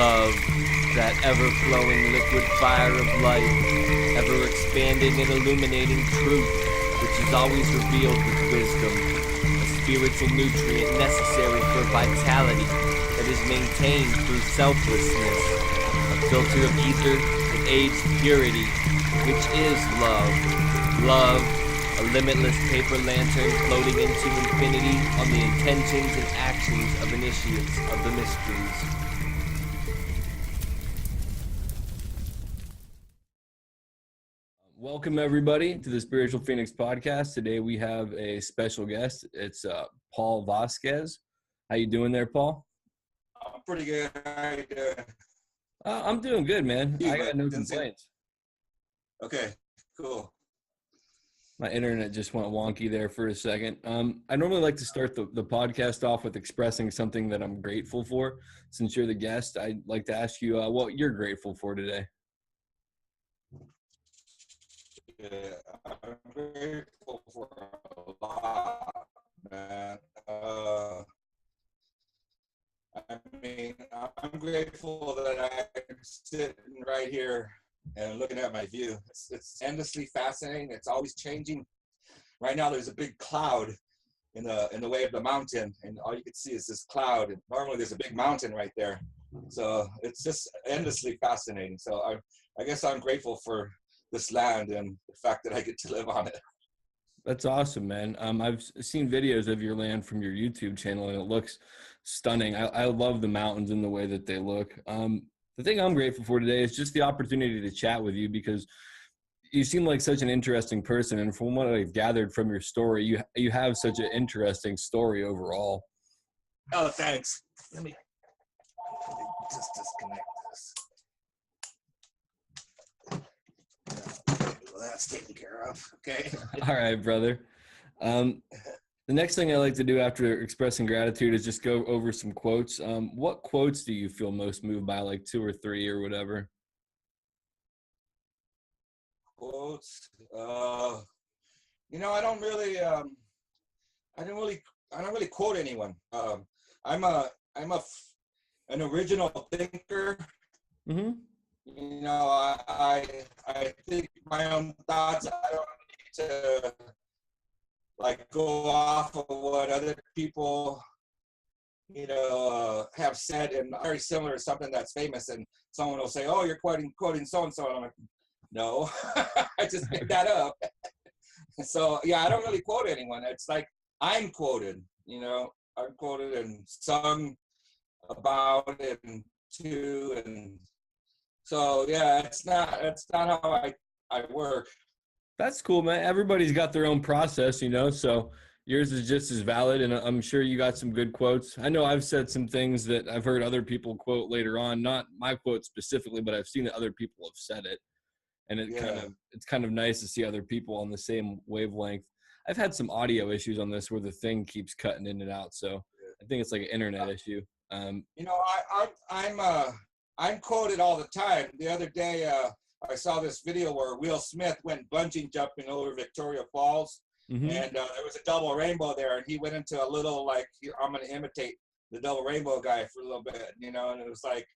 Love, that ever-flowing liquid fire of light, ever-expanding and illuminating truth, which is always revealed with wisdom, a spiritual nutrient necessary for vitality that is maintained through selflessness, a filter of ether that aids purity, which is love. Love, a limitless paper lantern floating into infinity on the intentions and actions of initiates of the mysteries. Welcome everybody to the Spiritual Phoenix podcast. Today we have a special guest. It's Paul Vasquez. How you doing there, Paul? I'm pretty good. How you doing? I'm doing good, man. I got no complaints. Okay, cool. My internet just went wonky there for a second. I normally like to start the podcast off with expressing something that I'm grateful for. Since you're the guest, I'd like to ask you what you're grateful for today. Yeah, I'm grateful for a lot, man. I'm grateful that I'm sitting right here and looking at my view. It's endlessly fascinating. It's always changing. Right now, there's a big cloud in the way of the mountain, and all you can see is this cloud. And normally, there's a big mountain right there. So it's just endlessly fascinating. So I guess I'm grateful for this land and the fact that I get to live on it. That's awesome, man. I've seen videos of your land from your YouTube channel, and it looks stunning. I love the mountains and the way that they look. The thing I'm grateful for today is just the opportunity to chat with you, because you seem like such an interesting person, and from what I've gathered from your story, you have such an interesting story overall. Oh, thanks. Let me just disconnect this. Well, that's taken care of. Okay. All right, brother. The next thing I like to do after expressing gratitude is just go over some quotes. What quotes do you feel most moved by, like 2 or 3 or whatever? Quotes. I don't really quote anyone. I'm an original thinker. Mm-hmm. I think my own thoughts. I don't need to go off of what other people have said, and very similar to something that's famous, and someone will say, oh, you're quoting so and so, and I'm like, no. I just picked that up. So yeah, I don't really quote anyone. It's like I'm quoted, I'm quoted and sung about it and too, and so yeah, it's not how I work. That's cool, man. Everybody's got their own process, so yours is just as valid, and I'm sure you got some good quotes. I know I've said some things that I've heard other people quote later on, not my quote specifically, but I've seen that other people have said it, and it's kind of nice to see other people on the same wavelength. I've had some audio issues on this where the thing keeps cutting in and out, so I think it's like an internet issue. I'm quoted all the time. The other day, I saw this video where Will Smith went bungee jumping over Victoria Falls, mm-hmm. and there was a double rainbow there, and he went into a little I'm going to imitate the double rainbow guy for a little bit, and it was like,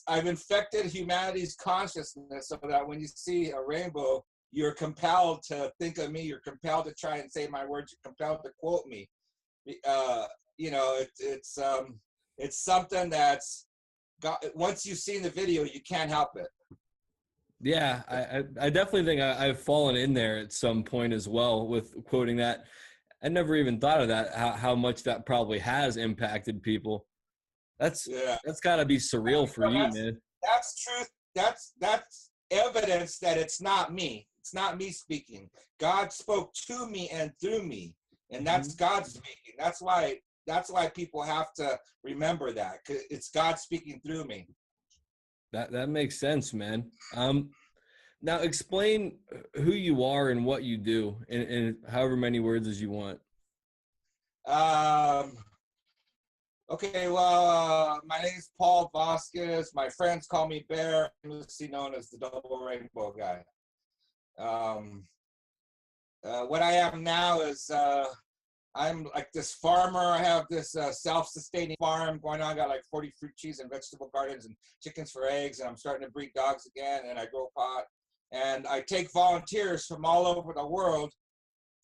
I've infected humanity's consciousness so that when you see a rainbow, you're compelled to think of me, you're compelled to try and say my words, you're compelled to quote me. It's something that's once you've seen the video, you can't help it. Yeah, I definitely think I've fallen in there at some point as well with quoting that. I never even thought of that, how much that probably has impacted people. That's got to be surreal for you, man. That's truth. That's evidence that it's not me. It's not me speaking. God spoke to me and through me, and that's God speaking. That's why people have to remember that, 'cause it's God speaking through me. That makes sense, man. Now explain who you are and what you do in however many words as you want. Okay, well, my name is Paul Vasquez. My friends call me Bear, mostly known as the Double Rainbow Guy. What I am now is I'm like this farmer. I have this self-sustaining farm going on. I got like 40 fruit, cheese, and vegetable gardens and chickens for eggs. And I'm starting to breed dogs again. And I grow pot. And I take volunteers from all over the world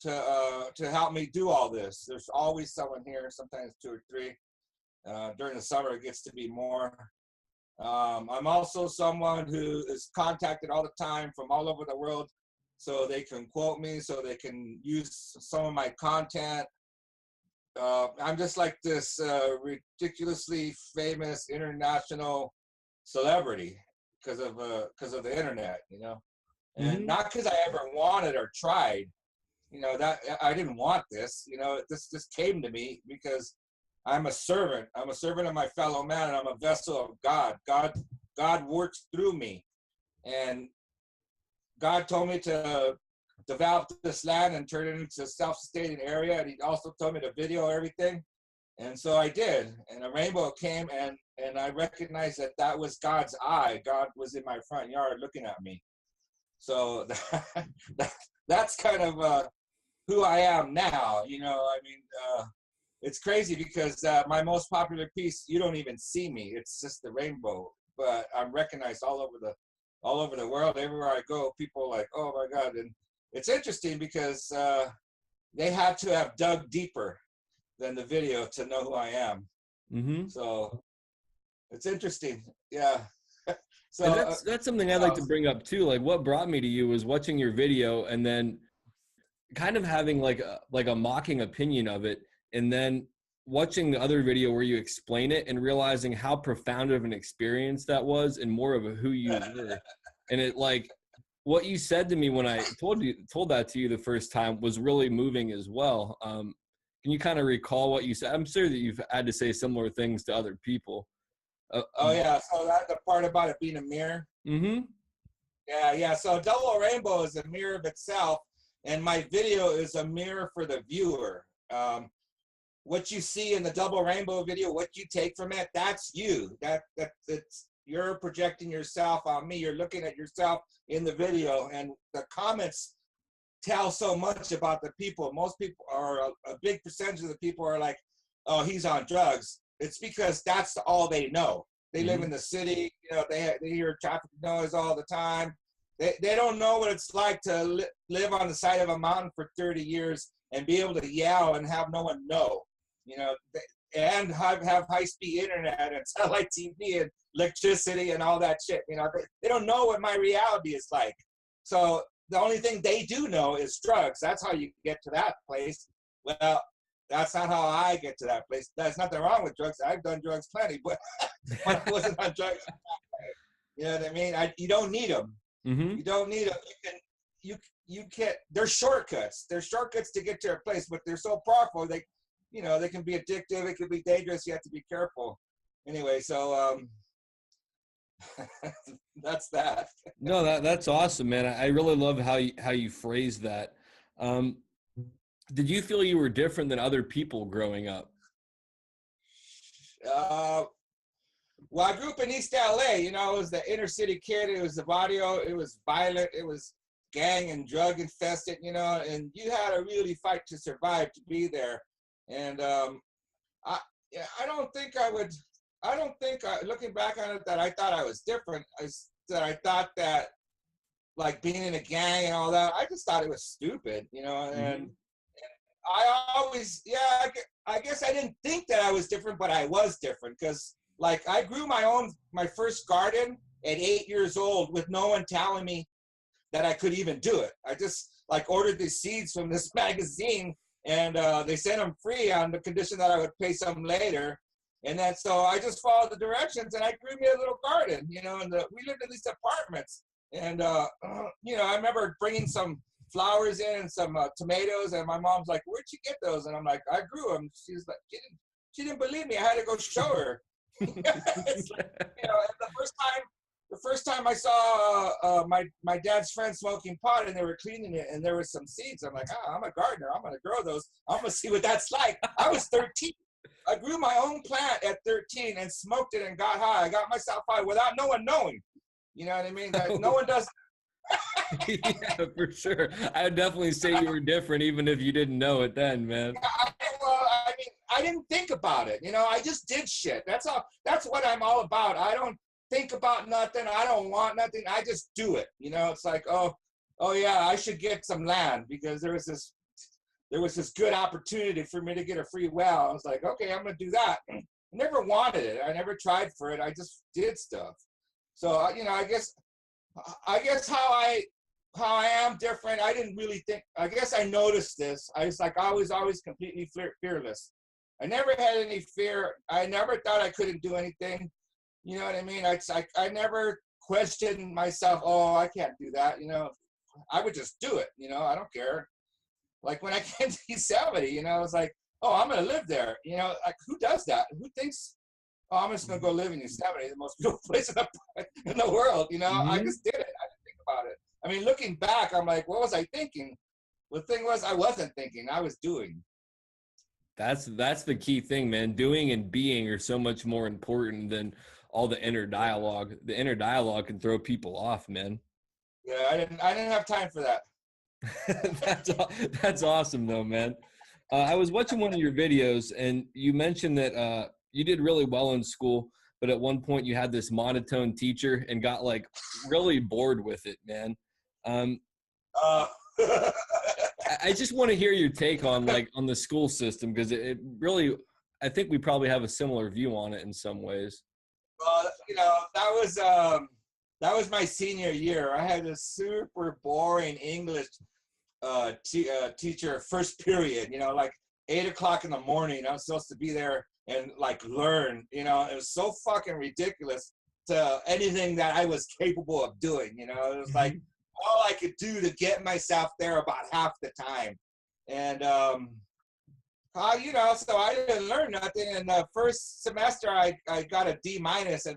to help me do all this. There's always someone here, sometimes 2 or 3. During the summer, it gets to be more. I'm also someone who is contacted all the time from all over the world, so they can quote me, so they can use some of my content. I'm just like this ridiculously famous international celebrity because of the internet, you know, and not because I ever wanted or tried, you know, that I didn't want this, you know, this just came to me because I'm a servant. I'm a servant of my fellow man, and I'm a vessel of God. God works through me, and God told me to develop this land and turn it into a self-sustaining area, and he also told me to video everything, and so I did. And a rainbow came, and I recognized that was God's eye. God was in my front yard looking at me. So that's kind of who I am now. You know, I mean, it's crazy because my most popular piece, you don't even see me. It's just the rainbow, but I'm recognized all over the world. Everywhere I go, people are like, oh my God. And it's interesting because they had to have dug deeper than the video to know who I am. So it's interesting. Yeah. So and that's something I'd like to bring up too. Like, what brought me to you was watching your video and then kind of having like a mocking opinion of it, and then watching the other video where you explain it and realizing how profound of an experience that was and more of who you were. And it, like, what you said to me when I told that to you the first time was really moving as well. Can you kind of recall what you said? I'm sure that you've had to say similar things to other people. Oh yeah, so that's the part about it being a mirror. Yeah. So Double Rainbow is a mirror of itself, and my video is a mirror for the viewer. What you see in the Double Rainbow video, what you take from it, that's you. It's you're projecting yourself on me. You're looking at yourself in the video, and the comments tell so much about the people. Most people, are a big percentage of the people are like, oh, he's on drugs. It's because that's all they know. They live in the city, you know, they hear traffic noise all the time. They don't know what it's like to live on the side of a mountain for 30 years and be able to yell and have no one know, you know, and have high-speed internet and satellite TV and electricity and all that shit. You know, they don't know what my reality is like. So the only thing they do know is drugs. That's how you get to that place. Well, that's not how I get to that place. There's nothing wrong with drugs. I've done drugs plenty, but I wasn't on drugs. You know what I mean? You don't need them. You don't need them. You can't. They're shortcuts. They're shortcuts to get to a place, but they're so powerful. They can be addictive. It could be dangerous. You have to be careful. Anyway, so that's that. No, that's awesome, man. I really love how you phrase that. Did you feel you were different than other people growing up? Well, I grew up in East LA. You know, I was the inner city kid. It was the barrio. It was violent. It was gang and drug infested, you know, and you had to really fight to survive to be there. And looking back on it, that I thought I was different. I thought that, like, being in a gang and all that, I just thought it was stupid, you know, and I guess I didn't think that I was different, but I was different because, like, I grew my first garden at 8 years old with no one telling me that I could even do it. I just, like, ordered these seeds from this magazine, and they sent them free on the condition that I would pay some later. And then, so I just followed the directions, and I grew me a little garden, you know, and we lived in these apartments. And, you know, I remember bringing some flowers in and some tomatoes, and my mom's like, where'd you get those? And I'm like, I grew them. She's like, she didn't believe me. I had to go show her. It's like, you know, the first time I saw my dad's friend smoking pot, and they were cleaning it, and there were some seeds. I'm like, I'm a gardener. I'm going to grow those. I'm going to see what that's like. I was 13. I grew my own plant at 13 and smoked it and got high. I got myself high without no one knowing. You know what I mean? No one does. Yeah, for sure. I would definitely say you were different, even if you didn't know it then, man. I didn't think about it. You know, I just did shit. That's all. That's what I'm all about. I don't think about nothing. I don't want nothing. I just do it. You know, it's like, oh yeah, I should get some land because there was this good opportunity for me to get a free well. I was like, okay, I'm gonna do that. I never wanted it. I never tried for it. I just did stuff. So you know, I guess how I am different. I didn't really think. I guess I noticed this. I was always completely fearless. I never had any fear. I never thought I couldn't do anything. You know what I mean? I never questioned myself. Oh, I can't do that. You know, I would just do it. You know, I don't care. Like when I came to Yosemite, you know, I was like, oh, I'm gonna live there. You know, like who does that? Who thinks, oh, I'm just gonna go live in Yosemite, the most beautiful place in the world? You know, I just did it. I didn't think about it. I mean, looking back, I'm like, what was I thinking? The thing was, I wasn't thinking. I was doing. That's the key thing, man. Doing and being are so much more important than all the inner dialogue. The inner dialogue can throw people off, man. Yeah, I didn't have time for that. That's awesome though, man. I was watching one of your videos and you mentioned that you did really well in school, but at one point you had this monotone teacher and got like really bored with it, man. I just want to hear your take on the school system, because it really, I think we probably have a similar view on it in some ways. Well, you know, that was my senior year. I had a super boring English teacher first period. You know, like 8 o'clock in the morning. I was supposed to be there and like learn. You know, it was so fucking ridiculous to anything that I was capable of doing. You know, it was like all I could do to get myself there about half the time. And you know, so I didn't learn nothing. In the first semester, I got a D- and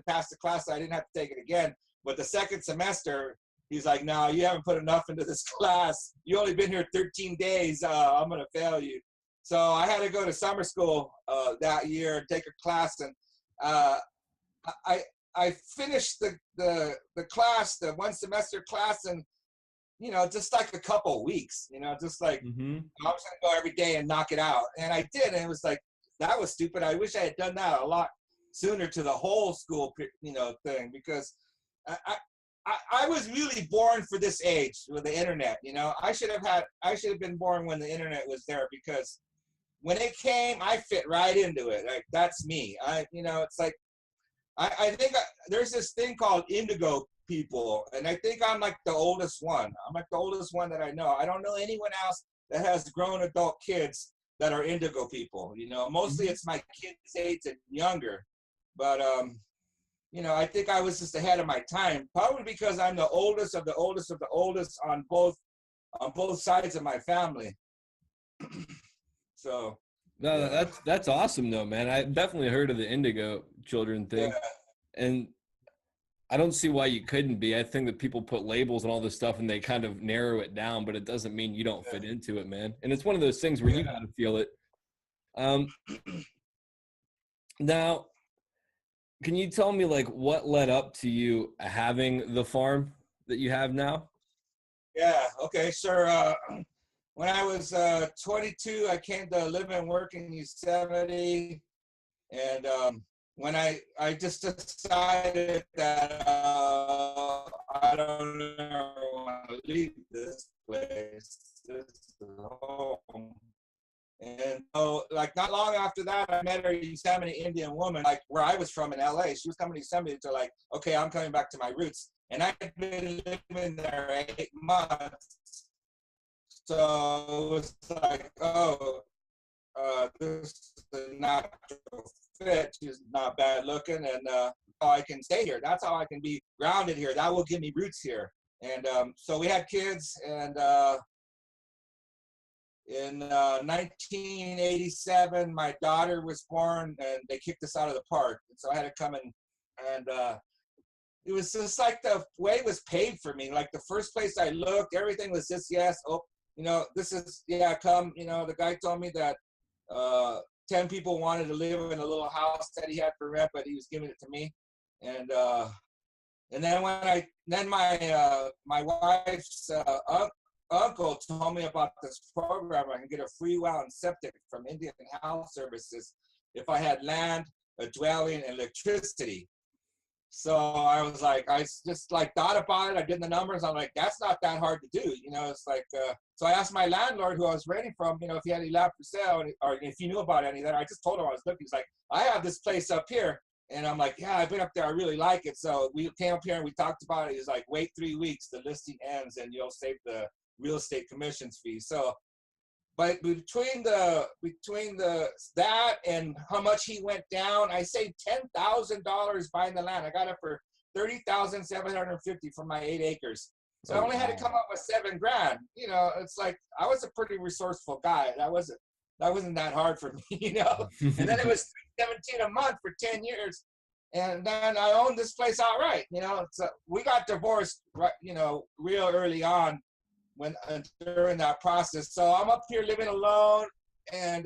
passed the class. So I didn't have to take it again. But the second semester, he's like, no, you haven't put enough into this class. You only been here 13 days. I'm going to fail you. So I had to go to summer school that year and take a class. And I finished the class, the one semester class, and, you know, just like a couple of weeks, you know, just like, I was going to go every day and knock it out. And I did. And it was like, that was stupid. I wish I had done that a lot sooner to the whole school, you know, thing, because I was really born for this age with the internet. You know, I should have been born when the internet was there, because when it came, I fit right into it. Like, that's me. You know, it's like, I think there's this thing called indigo people, and I think I'm like the oldest one. I'm like the oldest one that I know. I don't know anyone else that has grown adult kids that are indigo people. You know, mostly it's my kids' age and younger. But you know, I think I was just ahead of my time, probably because I'm the oldest of the oldest of the oldest on both sides of my family. So no, yeah. that's awesome though, man. I definitely heard of the indigo children thing. Yeah. And I don't see why you couldn't be. I think that people put labels and all this stuff and they kind of narrow it down, but it doesn't mean you don't fit into it, man. And it's one of those things where you gotta feel it. Now, can you tell me like what led up to you having the farm that you have now? Yeah, okay, sure. When I was 22, I came to live and work in Yosemite. And when I just decided that I don't ever want to leave this place, this is home. And so, like, not long after that, I met a Yosemite Indian woman, like where I was from in LA. She was coming to Yosemite to like, okay, I'm coming back to my roots. And I've been living there 8 months. So it was like, oh, this is a natural fit. She's not bad looking, and I can stay here. That's how I can be grounded here. That will give me roots here. And so we had kids, and in 1987, my daughter was born, and they kicked us out of the park. And so I had to come and it was just like the way it was paid for me. Like the first place I looked, everything was just yes. Oh, you know, this is, yeah, come. You know, the guy told me that 10 people wanted to live in a little house that he had for rent, but he was giving it to me. And then my wife's uncle told me about this program. I can get a free well and septic from Indian Health Services if I had land, a dwelling, and electricity. So I was like, I just like thought about it. I did the numbers. I'm like, that's not that hard to do. You know, it's like, so I asked my landlord who I was renting from, you know, if he had any land for sale or if he knew about any of that. I just told him I was looking. He's like, I have this place up here. And I'm like, yeah, I've been up there. I really like it. So we came up here and we talked about it. He's like, wait 3 weeks, the listing ends and you'll save the real estate commissions fee. So, but between that and how much he went down, I saved $10,000 buying the land. I got it for $30,750 for my 8 acres. So I only had to come up with $7,000. You know, it's like I was a pretty resourceful guy. That wasn't that hard for me, you know. And then it was $317 a month for 10 years, and then I owned this place outright. You know, so we got divorced, right, you know, real early on. During that process. So I'm up here living alone, and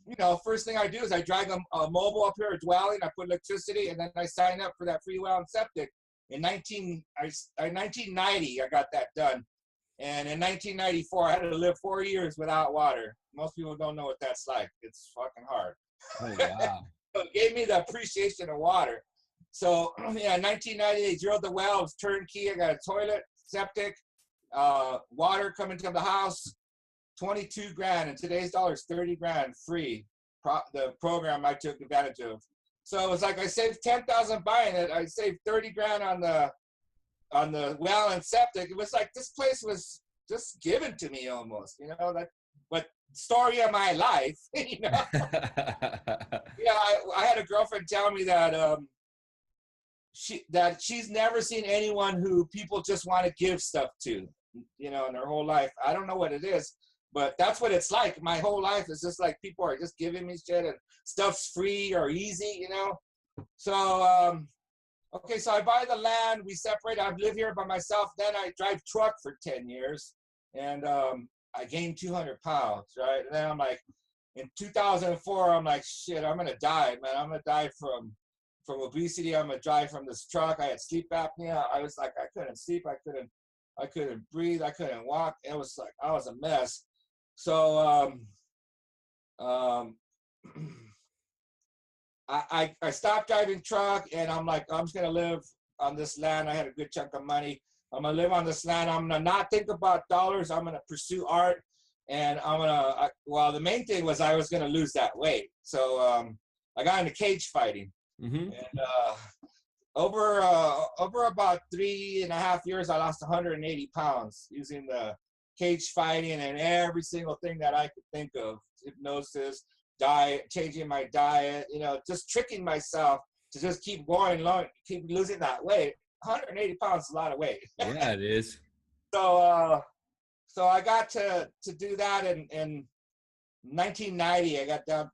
you know, first thing I do is I drag a mobile up here, a dwelling, I put electricity, and then I sign up for that free well and septic. In 1990, I got that done. And in 1994, I had to live 4 years without water. Most people don't know what that's like. It's fucking hard. Oh, wow. So it gave me the appreciation of water. So yeah, in 1990, they drilled the well. It was turnkey. I got a toilet, septic, water coming to the house, $22,000. In today's dollars, $30,000 free. The program I took advantage of. So it was like I saved $10,000 buying it. I saved $30,000 on the well and septic. It was like this place was just given to me almost, you know. That, but story of my life, you know. Yeah, I had a girlfriend tell me that she's never seen anyone who people just want to give stuff to, you know, in their whole life. I don't know what it is, but that's what it's like. My whole life is just like people are just giving me shit and stuff's free or easy, you know. So okay, so I buy the land, we separate. I've lived here by myself. Then I drive truck for 10 years, and I gained 200 pounds, right? And then I'm like, in 2004, I'm like, shit, I'm gonna die, man. I'm gonna die from obesity. I'm gonna die from this truck. I had sleep apnea. I was like, I couldn't sleep. I couldn't breathe. I couldn't walk. It was like I was a mess. So I stopped driving truck, and I'm like, I'm just gonna live on this land. I had a good chunk of money. I'm gonna live on this land. I'm gonna not think about dollars. I'm gonna pursue art, and I'm gonna. Well, the main thing was I was gonna lose that weight. So I got into cage fighting, and over about 3.5 years, I lost 180 pounds using the cage fighting and every single thing that I could think of: hypnosis, diet, changing my diet, you know, just tricking myself to just keep going long, keep losing that weight. 180 pounds is a lot of weight. Yeah, it is. So I got to do that in 1990. I got down,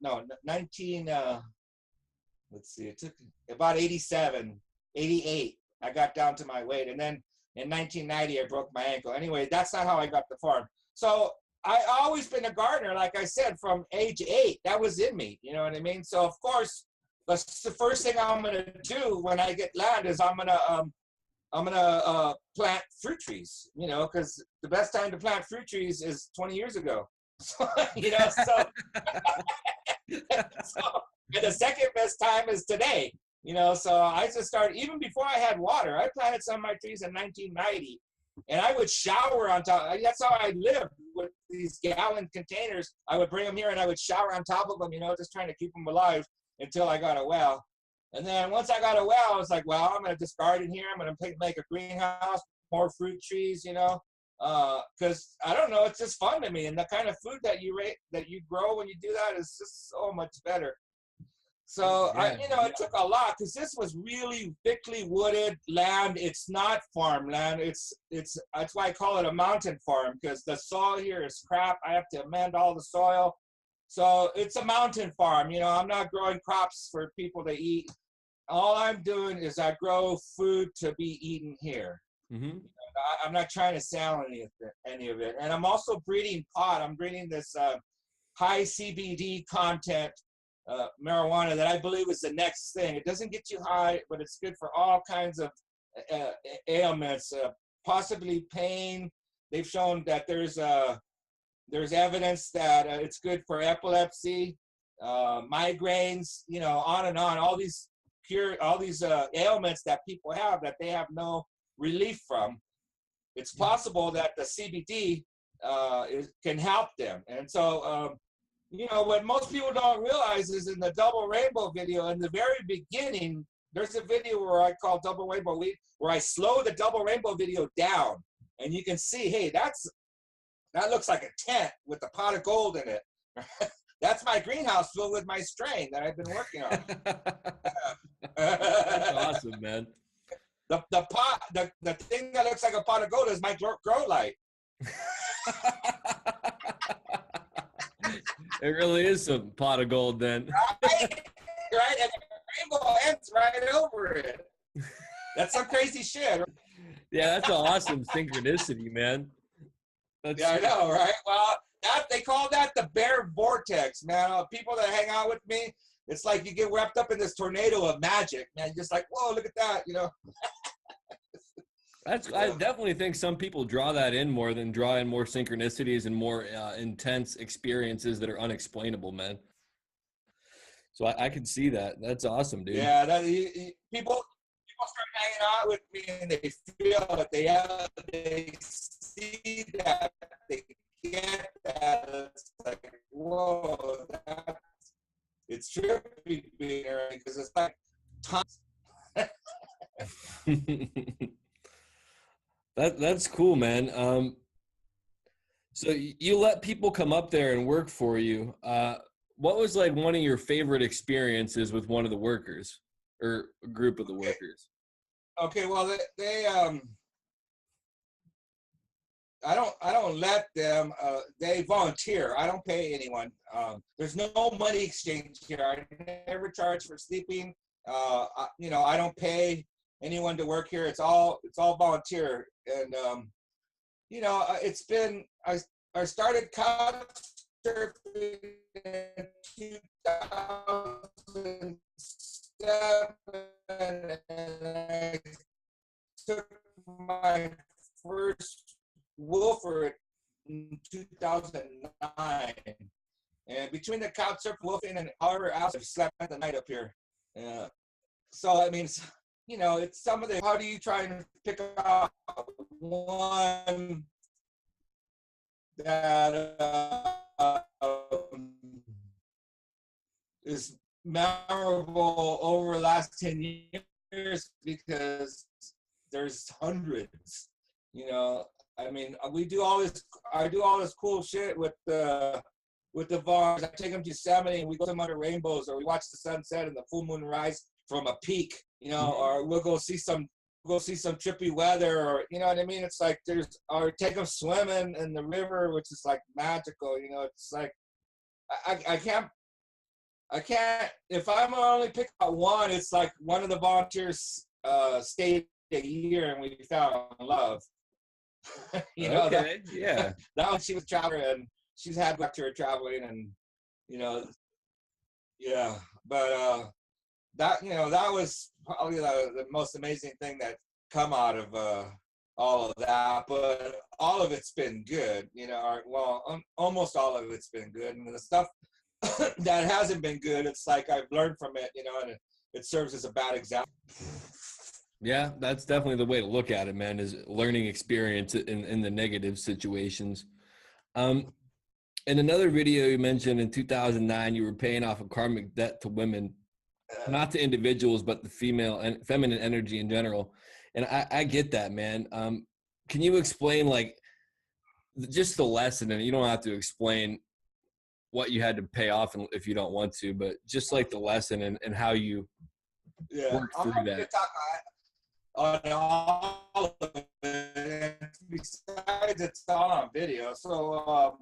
let's see, it took about 88. I got down to my weight. And then in 1990, I broke my ankle. Anyway, that's not how I got the farm. So I always been a gardener, like I said, from age 8. That was in me, you know what I mean? So of course, that's the first thing I'm gonna do when I get land is I'm gonna plant fruit trees, you know, because the best time to plant fruit trees is 20 years ago. So, you know, so and the second best time is today, you know. So I just started even before I had water. I planted some of my trees in 1990. And I would shower on top. That's how I lived, with these gallon containers. I would bring them here and I would shower on top of them, you know, just trying to keep them alive until I got a well. And then once I got a well, I was like, well, I'm going to just garden here. I'm going to make a greenhouse, more fruit trees, you know, because I don't know, it's just fun to me. And the kind of food that you grow when you do that is just so much better. So yeah. you know, it took a lot because this was really thickly wooded land. It's not farmland. That's why I call it a mountain farm, because the soil here is crap. I have to amend all the soil. So it's a mountain farm. You know, I'm not growing crops for people to eat. All I'm doing is I grow food to be eaten here. I'm not trying to sell any of it. And I'm also breeding pot. I'm breeding this high CBD content marijuana that I believe is the next thing. It doesn't get you high, but it's good for all kinds of ailments, possibly pain, they've shown that there's evidence that it's good for epilepsy, migraines, you know, on and on. All these ailments that people have that they have no relief from. It's possible that the CBD can help them. And so, you know, what most people don't realize is in the Double Rainbow video, in the very beginning, there's a video where I call Double Rainbow Week, where I slow the Double Rainbow video down. And you can see, hey, that looks like a tent with a pot of gold in it. That's my greenhouse filled with my strain that I've been working on. That's awesome, man. The thing that looks like a pot of gold is my grow light. It really is some pot of gold then. Right, and the rainbow ends right over it. That's some crazy shit. Yeah, that's an awesome synchronicity, man. Yeah, I know, right? Well, they call that the bear vortex, man. People that hang out with me, it's like you get wrapped up in this tornado of magic, man. You're just like, whoa, look at that, you know? I definitely think some people draw that in more than draw in more synchronicities and more intense experiences that are unexplainable, man. So I can see that. That's awesome, dude. Yeah, people start hanging out with me and they feel that they see that, they get that. It's like, whoa, it's trippy being around because it's like tons. That's cool, man. So you let people come up there and work for you. What was like one of your favorite experiences with one of the workers or a group of the workers? Okay, well, I don't let them. They volunteer. I don't pay anyone. There's no money exchange here. I never charge for sleeping. You know, I don't pay anyone to work here. It's all volunteer. And you know, it's been I started couch surfing in 2007, and I took my first wolfer in 2009. And between the couch surf, wolfing, and however else, I've slept the night up here. So I mean, you know, it's some of the. How do you try and pick out one that is memorable over the last 10 years? Because there's hundreds. You know, I mean, we do all this. I do all this cool shit with the VARs. I take them to Yosemite and we go to under rainbows, or we watch the sunset and the full moon rise from a peak. You know, or we'll go see some trippy weather, or you know what I mean. It's like or take them swimming in the river, which is like magical. You know, it's like I can't. If I'm only pick out one, it's like one of the volunteers stayed a year and we fell in love. You know, okay, yeah. That one, she was traveling and she's had luck to her traveling, and you know, yeah. But that, you know, that was probably the most amazing thing that come out of all of that. But all of it's been good, you know. Almost all of it's been good, and the stuff that hasn't been good, it's like I've learned from it, you know, and it serves as a bad example. Yeah, that's definitely the way to look at it, man, is learning experience in the negative situations. In another video you mentioned in 2009, you were paying off a karmic debt to women, not to individuals, but the female and feminine energy in general. And I get that, man. Can you explain like just the lesson? And you don't have to explain what you had to pay off if you don't want to, but just like the lesson and how you work through that. On all of it. Besides, it's all on video. So,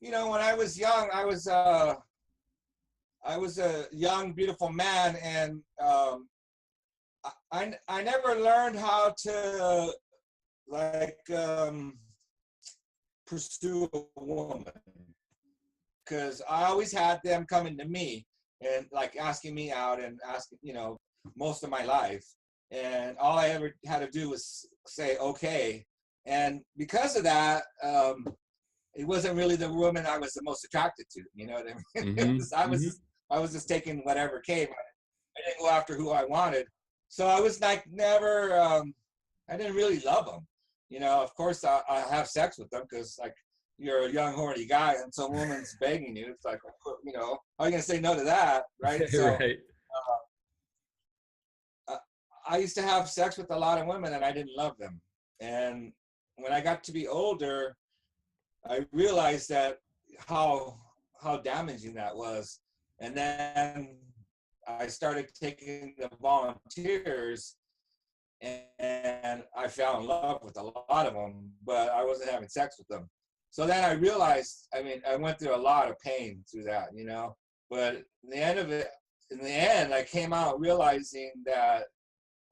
you know, when I was young, I was a young, beautiful man, and I never learned how to like pursue a woman, because I always had them coming to me and like asking me out and asking, you know, most of my life. And all I ever had to do was say okay, And because of that, it wasn't really the woman I was the most attracted to. You know what I mean? I was just taking whatever came. I didn't go after who I wanted. So I was like never, I didn't really love them. You know, of course I have sex with them because like you're a young horny guy and some woman's begging you. It's like, you know, how are you gonna say no to that, right? So Right. I used to have sex with a lot of women and I didn't love them. And when I got to be older, I realized that how damaging that was. And then I started taking the volunteers and I fell in love with a lot of them, but I wasn't having sex with them. So then I realized, I mean, I went through a lot of pain through that, you know, but in the end, I came out realizing that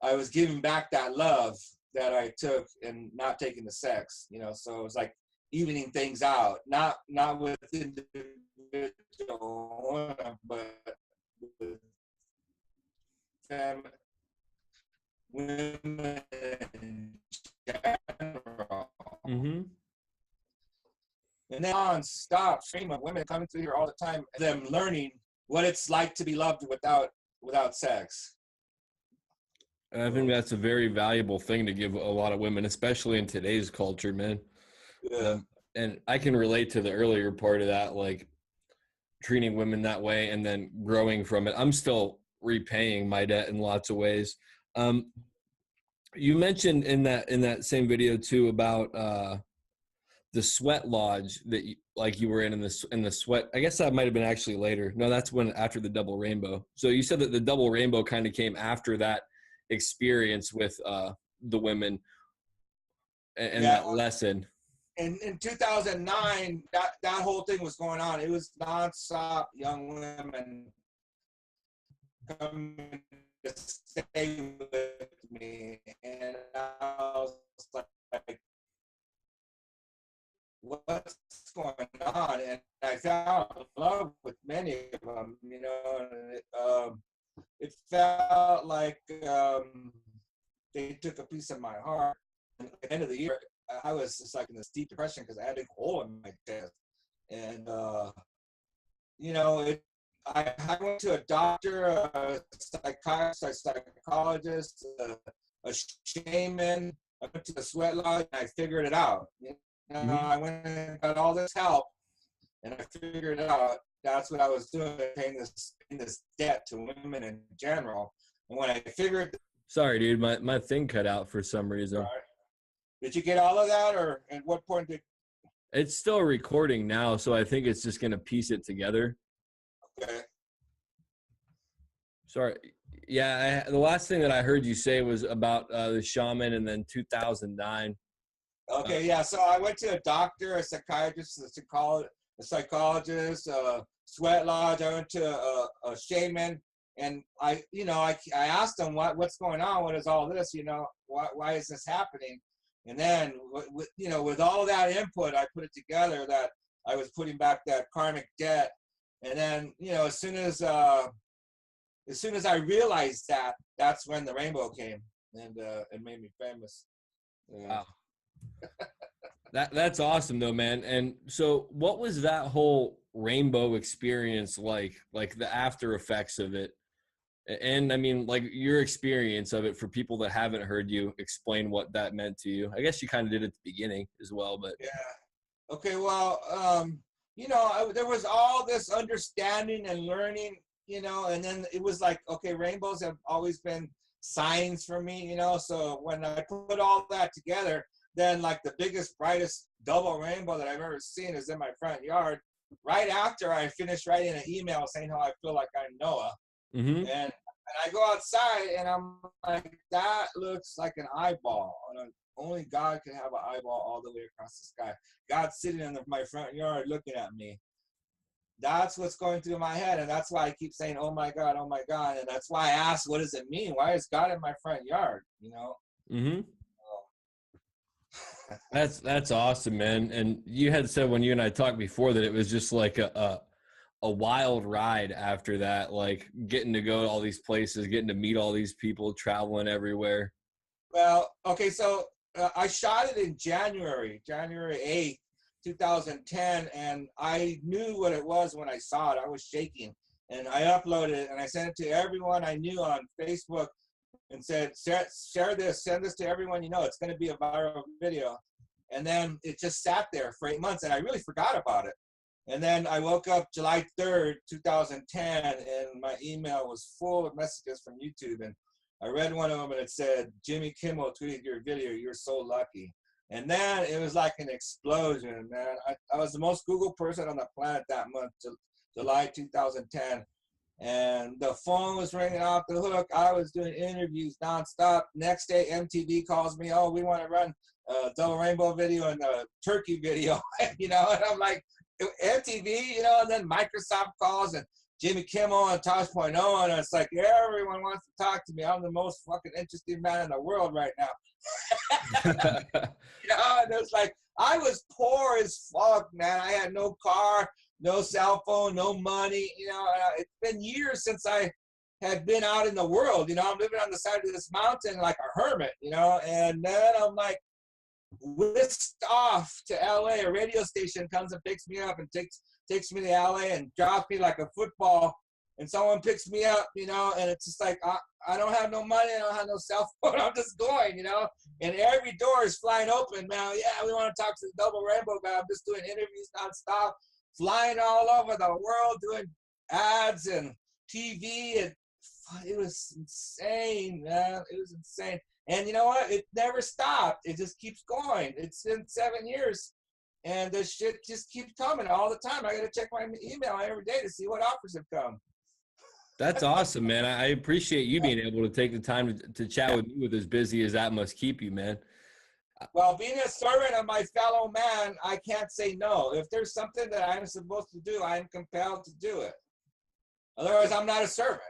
I was giving back that love that I took and not taking the sex, you know, so it was like evening things out, not with individual women, but with women in general. Mm-hmm. And then non-stop stream of women coming through here all the time, them learning what it's like to be loved without sex. I think that's a very valuable thing to give a lot of women, especially in today's culture, man. Yeah. And I can relate to the earlier part of that, like treating women that way and then growing from it. I'm still repaying my debt in lots of ways. You mentioned in that same video too about the sweat lodge that you were in the sweat. I guess that might have been actually later. No, that's after the double rainbow. So you said that the double rainbow kind of came after that experience with the women and that lesson. In 2009, that whole thing was going on. It was nonstop young women coming to stay with me, and I was like, what's going on? And I fell in love with many of them, you know, and it felt like they took a piece of my heart. And at the end of the year, I was just like in this deep depression because I had a big hole in my chest. And, you know, I went to a doctor, a psychiatrist, a psychologist, a shaman. I went to the sweat lodge and I figured it out. You know, I went and got all this help and I figured it out. That's what I was doing, paying this debt to women in general. And when I figured... Sorry, dude, my thing cut out for some reason. Right. Did you get all of that, or at what point did... It's still recording now, so I think it's just going to piece it together. Okay. Sorry. Yeah, the last thing that I heard you say was about the shaman and then 2009. Okay, yeah, so I went to a doctor, a psychiatrist, a psychologist, a sweat lodge. I went to a shaman, and I asked them what's going on. What is all this? You know, why is this happening? And then, with all of that input, I put it together that I was putting back that karmic debt. And then, you know, as soon as I realized that, that's when the rainbow came, and it made me famous. Yeah. Wow. That's awesome though, man. And so what was that whole rainbow experience like the after effects of it? And I mean, like your experience of it for people that haven't heard you explain what that meant to you. I guess you kind of did at the beginning as well, but yeah. Okay, well, you know, there was all this understanding and learning, you know, and then it was like, okay, rainbows have always been signs for me, you know, so when I put all that together, then like the biggest, brightest double rainbow that I've ever seen is in my front yard, right after I finished writing an email saying how I feel like I'm Noah. Mm-hmm. And I go outside and I'm like, that looks like an eyeball. Only God can have an eyeball all the way across the sky. God's sitting in my front yard looking at me. That's what's going through my head. And that's why I keep saying, oh my God, oh my God. And that's why I ask, what does it mean? Why is God in my front yard? You know? Mm-hmm. That's awesome, man. And you had said when you and I talked before that it was just like a wild ride after that, like getting to go to all these places, getting to meet all these people, traveling everywhere. Well, okay, so I shot it in January 8th, 2010, and I knew what it was when I saw it. I was shaking, and I uploaded it, and I sent it to everyone I knew on Facebook and said, share this, send this to everyone you know. It's going to be a viral video. And then it just sat there for 8 months, and I really forgot about it. And then I woke up July 3rd, 2010, and my email was full of messages from YouTube. And I read one of them, and it said, Jimmy Kimmel tweeted your video, you're so lucky. And then it was like an explosion, man. I was the most Googled person on the planet that month, July 2010. And the phone was ringing off the hook. I was doing interviews nonstop. Next day, MTV calls me, oh, we want to run a double rainbow video and a turkey video, you know, and I'm like, MTV, you know, and then Microsoft calls and Jimmy Kimmel and Tosh.0, and it's like, everyone wants to talk to me. I'm the most fucking interesting man in the world right now. You know, and it was like, I was poor as fuck, man. I had no car, no cell phone, no money, you know. It's been years since I had been out in the world, you know. I'm living on the side of this mountain like a hermit, you know, and then I'm like, whisked off to LA. A radio station comes and picks me up and takes me to LA and drops me like a football, and someone picks me up, you know, and it's just like, I don't have no money, I don't have no cell phone, I'm just going, you know, and every door is flying open now. Yeah, we want to talk to the double rainbow guy. I'm just doing interviews nonstop, flying all over the world, doing ads and TV, and it was insane, man. It was insane. And you know what? It never stopped. It just keeps going. It's been 7 years, and the shit just keeps coming all the time. I got to check my email every day to see what offers have come. That's awesome, man. I appreciate you being able to take the time to chat with me, with as busy as that must keep you, man. Well, being a servant of my fellow man, I can't say no. If there's something that I'm supposed to do, I'm compelled to do it. Otherwise, I'm not a servant,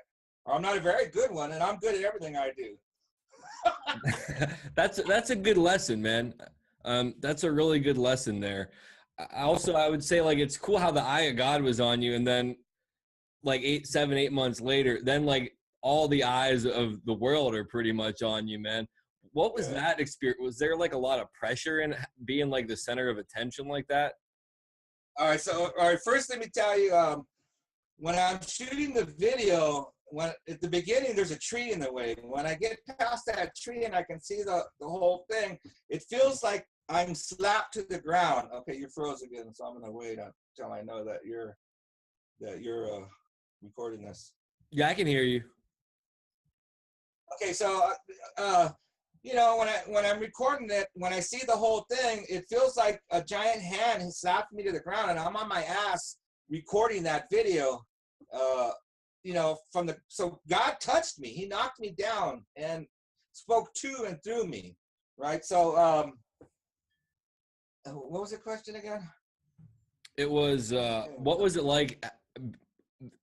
or I'm not a very good one, and I'm good at everything I do. That's a good lesson, man. That's a really good lesson there. I would say, like, it's cool how the eye of God was on you, and then like 8 months later, then like all the eyes of the world are pretty much on you, man. What was that experience? Was there like a lot of pressure in being like the center of attention like that? All right, first let me tell you, when I'm shooting the video, when at the beginning there's a tree in the way. When I get past that tree and I can see the whole thing, it feels like I'm slapped to the ground. Okay, you're froze again, so I'm gonna wait until I know that you're recording this. Yeah, I can hear you. Okay, so you know, when I'm recording it, when I see the whole thing, it feels like a giant hand has slapped me to the ground, and I'm on my ass recording that video. You know, so God touched me. He knocked me down and spoke to and through me, right? So, what was the question again? It was, what was it like,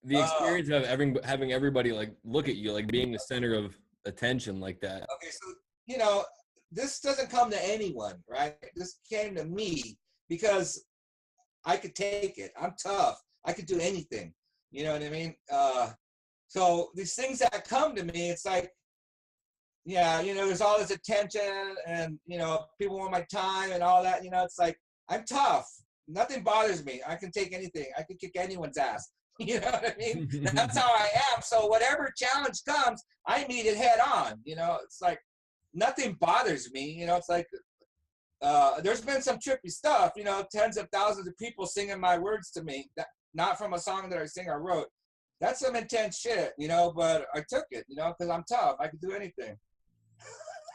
the experience of having everybody like look at you, like being the center of attention like that? Okay, so, you know, this doesn't come to anyone, right? This came to me because I could take it. I'm tough. I could do anything. You know what I mean? So these things that come to me, it's like, yeah, you know, there's all this attention and, you know, people want my time and all that, you know, it's like, I'm tough. Nothing bothers me. I can take anything. I can kick anyone's ass. You know what I mean? That's how I am. So whatever challenge comes, I meet it head on. You know, it's like nothing bothers me. You know, it's like there's been some trippy stuff, you know, tens of thousands of people singing my words to me, not from a song that I wrote. That's some intense shit, you know, but I took it, you know, because I'm tough. I can do anything.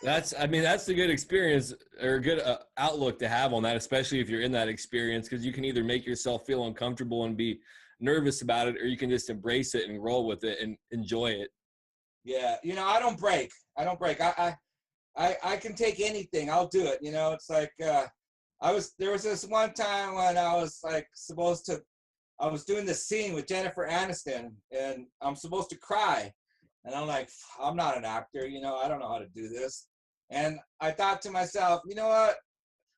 That's a good experience, or a good outlook to have on that, especially if you're in that experience, because you can either make yourself feel uncomfortable and be nervous about it, or you can just embrace it and roll with it and enjoy it. Yeah, you know, I don't break. I can take anything. I'll do it. You know, it's like there was this one time when I was like I was doing this scene with Jennifer Aniston, and I'm supposed to cry. And I'm like, I'm not an actor, you know, I don't know how to do this. And I thought to myself, you know what?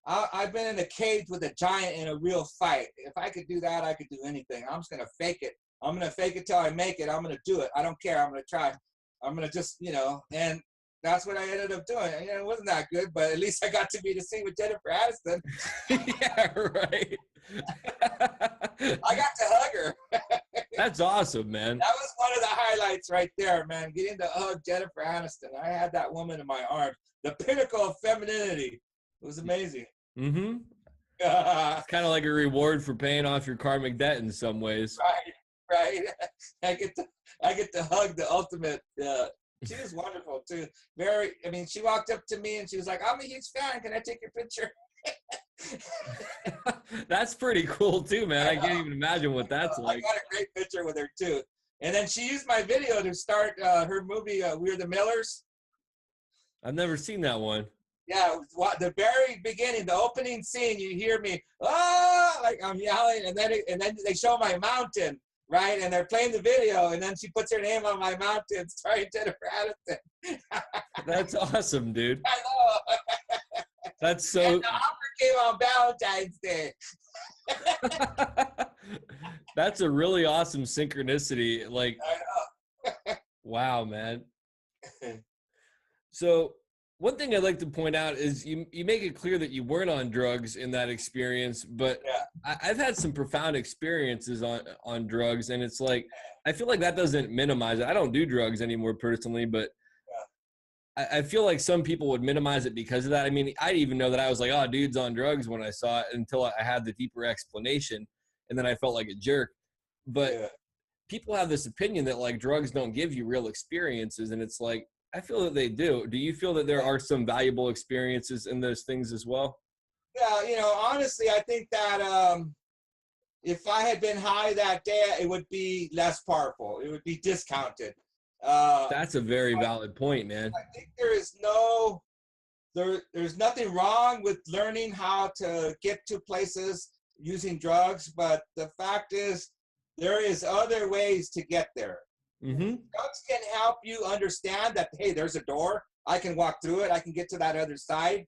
I've been in a cage with a giant in a real fight. If I could do that, I could do anything. I'm just going to fake it. I'm going to fake it till I make it. I'm going to do it. I don't care. I'm going to try. I'm going to just, you know, and that's what I ended up doing. You know, it wasn't that good, but at least I got to be the scene with Jennifer Aniston. Yeah, right. I got to hug her. That's awesome, man. That was one of the highlights right there, man. Getting to hug Jennifer Aniston. I had that woman in my arms. The pinnacle of femininity. It was amazing. Mm-hmm. It's kind of like a reward for paying off your karmic debt in some ways. Right. I get to hug the ultimate. She was wonderful too. She walked up to me and she was like, "I'm a huge fan. Can I take your picture?" That's pretty cool too, man. I can't even imagine what that's like. I got a great picture with her too. And then she used my video to start her movie, We're the Millers. I've never seen that one. Yeah, the very beginning, the opening scene, you hear me, like I'm yelling, and then they show my mountain, right? And they're playing the video, and then she puts her name on my mountain, starring Jennifer Aniston. That's awesome, dude. I know. That's so. And the offer came on Valentine's Day. That's a really awesome synchronicity. Like, I know. wow, man. So one thing I'd like to point out is you make it clear that you weren't on drugs in that experience, but Yeah. I've had some profound experiences on drugs, and it's like, I feel like that doesn't minimize it. I don't do drugs anymore personally, but I feel like some people would minimize it because of that. I mean, I didn't even know that I was like, oh, dude's on drugs when I saw it until I had the deeper explanation, and then I felt like a jerk. But people have this opinion that like drugs don't give you real experiences, and it's like, I feel that they do. Do you feel that there are some valuable experiences in those things as well? Yeah, honestly, I think that if I had been high that day, it would be less powerful. It would be discounted. That's a very valid point, man. I think there's nothing wrong with learning how to get to places using drugs, but the fact is there is other ways to get there. Mm-hmm. Drugs can help you understand that, hey, there's a door. I can walk through it. I can get to that other side.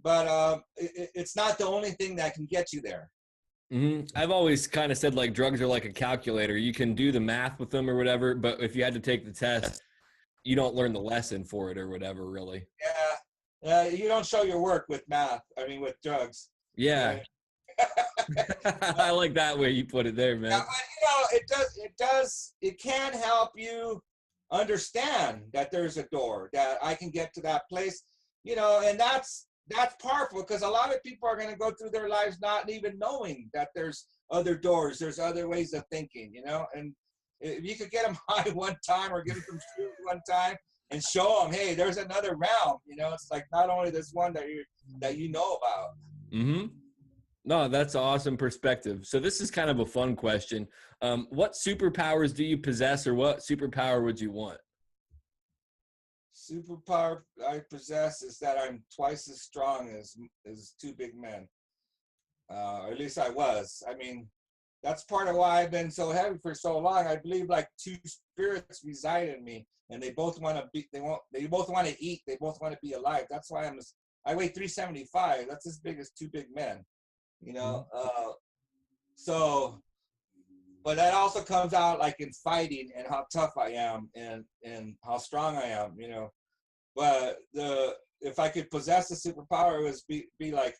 But it's not the only thing that can get you there. Mm-hmm. I've always kind of said like drugs are like a calculator. You can do the math with them or whatever, but if you had to take the test, you don't learn the lesson for it or whatever, really. Yeah. You don't show your work with math. With drugs. Yeah. Right? I like that way you put it there, man. Yeah, but it can help you understand that there's a door, that I can get to that place, and that's powerful, because a lot of people are going to go through their lives not even knowing that there's other doors, there's other ways of thinking, and if you could get them high one time or give them some shoes one time and show them, hey, there's another realm, it's like not only this one that you know about. Mm-hmm. No, that's an awesome perspective. So this is kind of a fun question. What superpowers do you possess, or what superpower would you want? Superpower I possess is that I'm twice as strong as two big men. Or at least I was. That's part of why I've been so heavy for so long. I believe like two spirits reside in me, and they both want to both want to eat. They both want to be alive. That's why I weigh 375. That's as big as two big men. But that also comes out like in fighting and how tough I am and how strong I am, But if I could possess a superpower, it was be like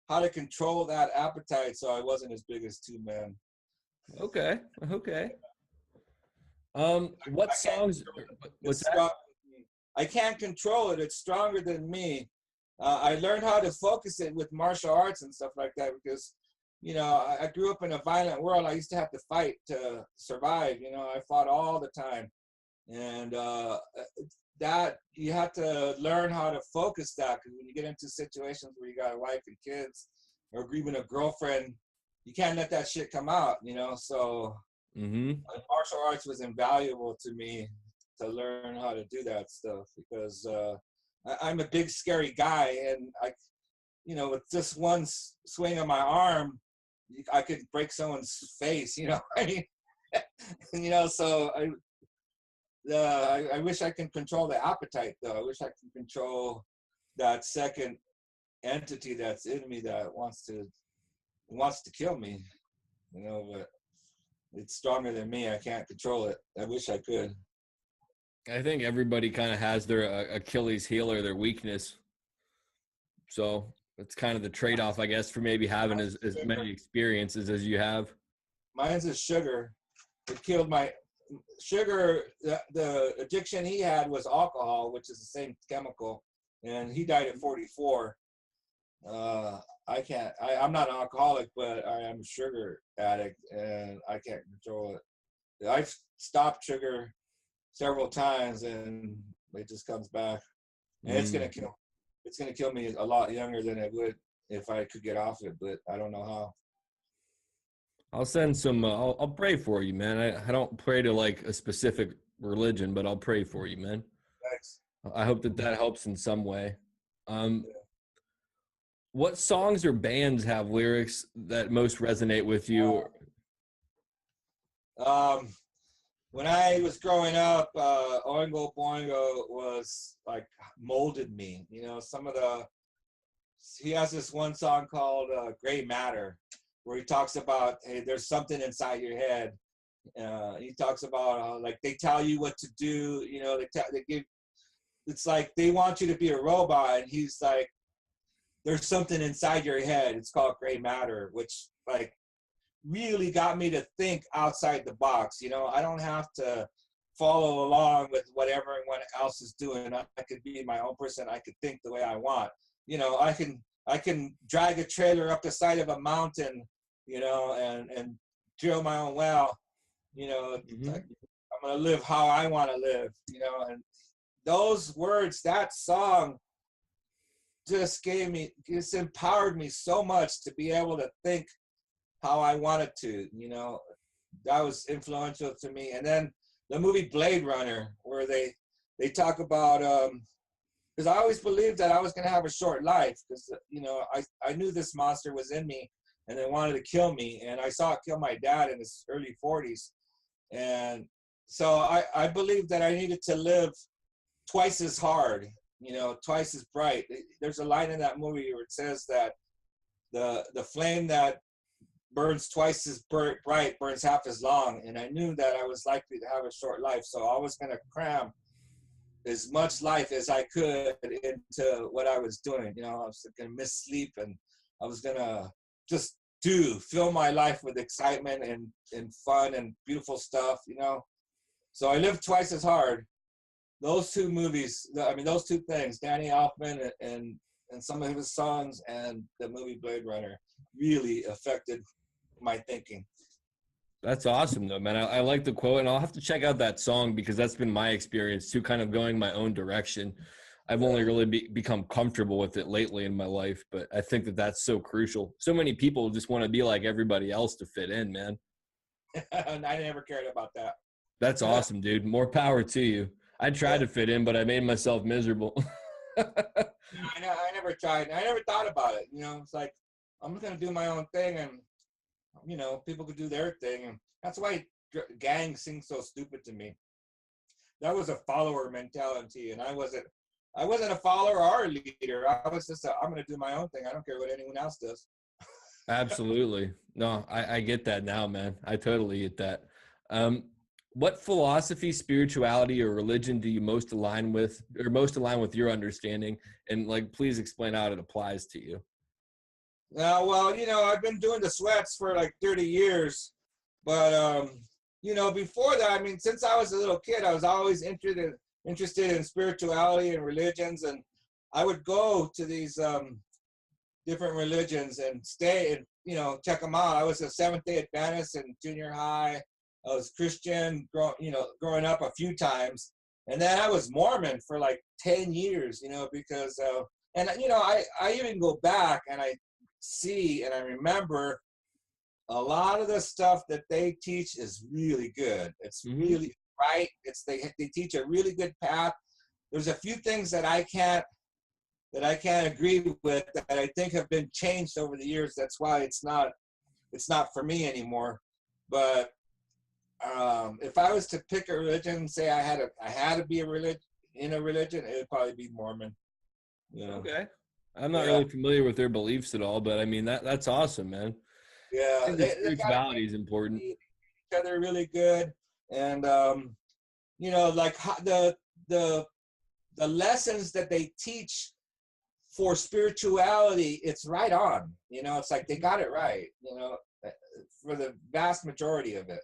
how to control that appetite so I wasn't as big as two men. Okay. What songs? What's that? I can't control it. It's stronger than me. I learned how to focus it with martial arts and stuff like that because, I grew up in a violent world. I used to have to fight to survive. I fought all the time. And that you have to learn how to focus that, because when you get into situations where you got a wife and kids or even a girlfriend, you can't let that shit come out, So martial arts was invaluable to me to learn how to do that stuff because I'm a big, scary guy, and with just one swing of my arm, I could break someone's face, So I wish I can control the appetite, though. I wish I can control that second entity that's in me that wants to kill me, but it's stronger than me. I can't control it. I wish I could. I think everybody kind of has their Achilles heel or their weakness. So it's kind of the trade-off, I guess, for maybe having as many experiences as you have. Mine's is sugar. It killed my sugar. The addiction he had was alcohol, which is the same chemical, and he died at 44. I'm not an alcoholic, but I am a sugar addict, and I can't control it. I've stopped sugar several times, and it just comes back, and it's gonna kill me a lot younger than it would if I could get off it, but I don't know how. I'll send some. I'll pray for you, man. I don't pray to like a specific religion, but I'll pray for you, man. Thanks. I hope that helps in some way. What songs or bands have lyrics that most resonate with you? When I was growing up, Oingo Boingo was like molded me. You know, he has this one song called Gray Matter, where he talks about, hey, there's something inside your head. He talks about like they tell you what to do. You know, it's like they want you to be a robot, and he's like, there's something inside your head. It's called gray matter, which like really got me to think outside the box. You know, I don't have to follow along with what everyone else is doing. I could be my own person. I could think the way I want. You know, I can drag a trailer up the side of a mountain, you know, and drill my own well. You know, like, I'm gonna live how I want to live. You know, and those words, that song, just empowered me so much to be able to think how I wanted to, you know. That was influential to me. And then the movie Blade Runner, where they talk about, because I always believed that I was going to have a short life, because, you know, I knew this monster was in me and they wanted to kill me. And I saw it kill my dad in his early 40s. And so I believed that I needed to live twice as hard, you know, twice as bright. There's a line in that movie where it says that the flame that burns twice as bright burns half as long. And I knew that I was likely to have a short life, so I was going to cram as much life as I could into what I was doing. You know, I was going to miss sleep, and I was going to just fill my life with excitement and fun and beautiful stuff, you know. So I lived twice as hard. Those two movies, I mean, those two things, Danny Elfman and some of his songs and the movie Blade Runner, really affected my thinking. That's awesome, though, man. I like the quote, and I'll have to check out that song because that's been my experience too, kind of going my own direction. I've only really become comfortable with it lately in my life, but I think that that's so crucial. So many people just want to be like everybody else to fit in, man. And I never cared about that. That's awesome, dude. More power to you. I tried to fit in, but I made myself miserable. I never tried. I never thought about it. You know, it's like, I'm just going to do my own thing, and, you know, people could do their thing. And that's why gangs seem so stupid to me. That was a follower mentality, and I wasn't a follower or a leader. I was just I'm going to do my own thing. I don't care what anyone else does. Absolutely. No, I get that now, man. I totally get that. What philosophy, spirituality, or religion do you most align with your understanding? And like, please explain how it applies to you. Well, you know, I've been doing the sweats for like 30 years, but you know, before that, I mean, since I was a little kid, I was always interested in spirituality and religions, and I would go to these different religions and stay and, you know, check them out. I was a Seventh-day Adventist in junior high. I was Christian, growing up a few times, and then I was Mormon for like 10 years, you know, because, and you know, I even go back and I see and I remember a lot of the stuff that they teach is really good. It's really right. They teach a really good path. There's a few things that I can't agree with that I think have been changed over the years. That's why it's not for me anymore. But if I was to pick a religion and say I had to be a religion, it would probably be Mormon. You know? Okay. I'm not really familiar with their beliefs at all, but I mean, that's awesome, man. Yeah. Spirituality is important. Each other really good. And, like the lessons that they teach for spirituality, it's right on. It's like they got it right, for the vast majority of it.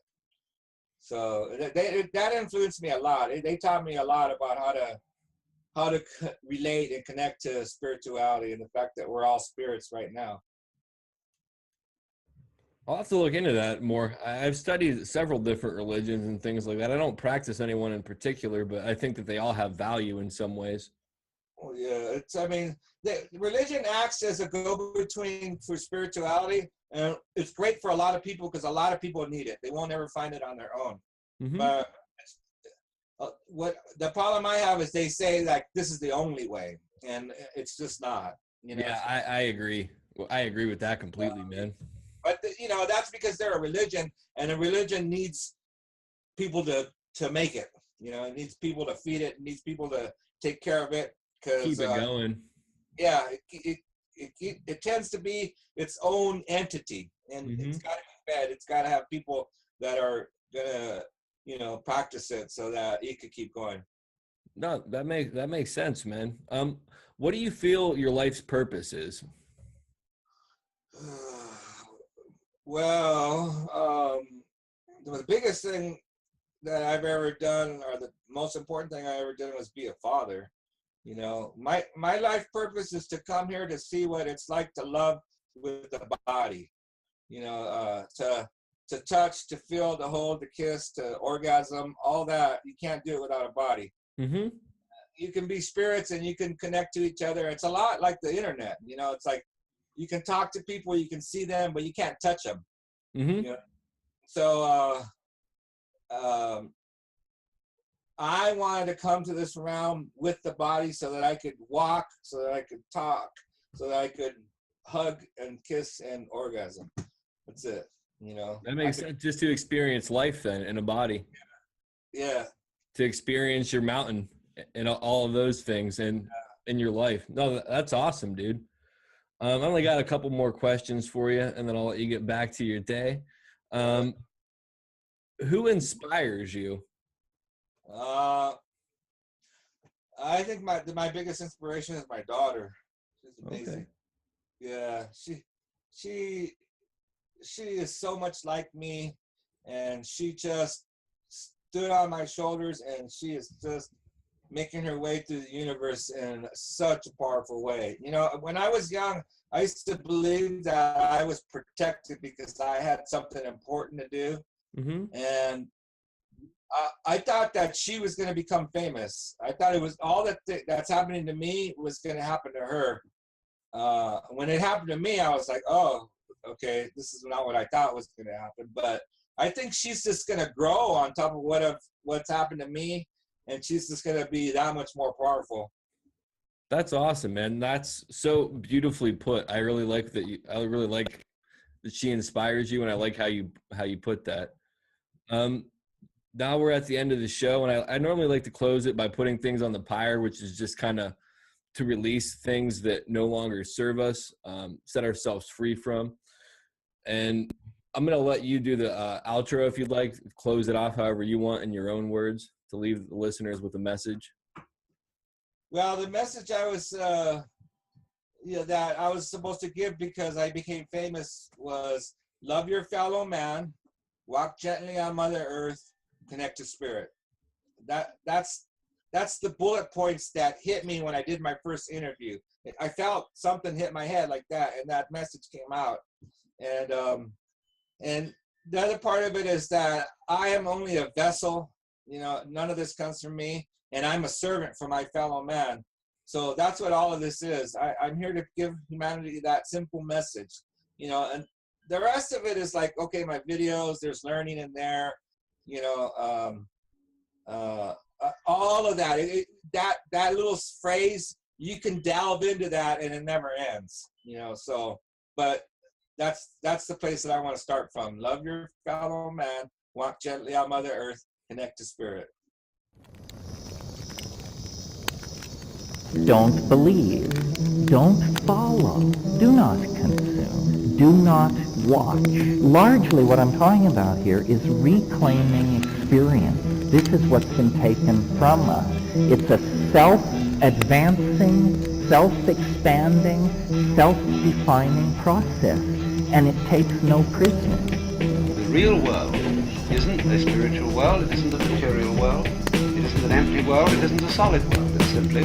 So that influenced me a lot. They taught me a lot about how to relate and connect to spirituality and the fact that we're all spirits right now. I'll have to look into that more. I've studied several different religions and things like that. I don't practice anyone in particular, but I think that they all have value in some ways. Well, yeah, the religion acts as a go-between for spirituality, and it's great for a lot of people because a lot of people need it. They won't ever find it on their own. Mm-hmm. But what the problem I have is they say like this is the only way, and it's just not. Yeah, I agree. Well, I agree with that completely, man. But that's because they're a religion, and a religion needs people to make it. It needs people to feed it. It needs people to take care of it. Keep it going. Yeah, it tends to be its own entity, and it's got to be fed. It's got to have people that are gonna, practice it so that it could keep going. No, that makes sense, man. What do you feel your life's purpose is? Well, the biggest thing that I've ever done, or the most important thing I ever did, was be a father. My life purpose is to come here to see what it's like to love with the body, to touch, to feel, to hold, to kiss, to orgasm, all that. You can't do it without a body. Mm-hmm. You can be spirits and you can connect to each other. It's a lot like the internet. It's like you can talk to people, you can see them, but you can't touch them. Mm-hmm. So I wanted to come to this realm with the body so that I could walk, so that I could talk, so that I could hug and kiss and orgasm. That's it. That makes sense. Just to experience life then in a body. Yeah. To experience your mountain and all of those things in your life. No, that's awesome, dude. I only got a couple more questions for you, and then I'll let you get back to your day. Who inspires you? I think my biggest inspiration is my daughter. She's amazing. Okay. Yeah, she is so much like me, and she just stood on my shoulders, and she is just making her way through the universe in such a powerful way. When I was young, I used to believe that I was protected because I had something important to do. Mm-hmm. And I thought that she was going to become famous. I thought it was all that's happening to me was going to happen to her. When it happened to me, I was like, oh, okay, this is not what I thought was going to happen. But I think she's just going to grow on top of what's happened to me, and she's just going to be that much more powerful. That's awesome, man. That's so beautifully put. I really like that. I really like that she inspires you, and I like how you put that. Now we're at the end of the show, and I normally like to close it by putting things on the pyre, which is just kind of to release things that no longer serve us, set ourselves free from. And I'm going to let you do the outro if you'd like, close it off however you want in your own words to leave the listeners with a message. Well, the message I was, that I was supposed to give because I became famous was love your fellow man, walk gently on Mother Earth, connect to spirit. That's the bullet points that hit me when I did my first interview. I felt something hit my head like that, and that message came out. And the other part of it is that I am only a vessel. None of this comes from me, and I'm a servant for my fellow man. So that's what all of this is. I'm here to give humanity that simple message, and the rest of it is like, okay, my videos, there's learning in there, all of that. That little phrase, you can delve into that and it never ends, so, but that's the place that I want to start from. Love your fellow man, walk gently on Mother Earth, connect to spirit. Don't believe. Don't follow. Do not consume. Do not watch. Largely what I'm talking about here is reclaiming experience. This is what's been taken from us. It's a self-advancing, self-expanding, self-defining process, and it takes no prisoners. The real world isn't a spiritual world, it isn't a material world, it isn't an empty world, it isn't a solid world. It's simply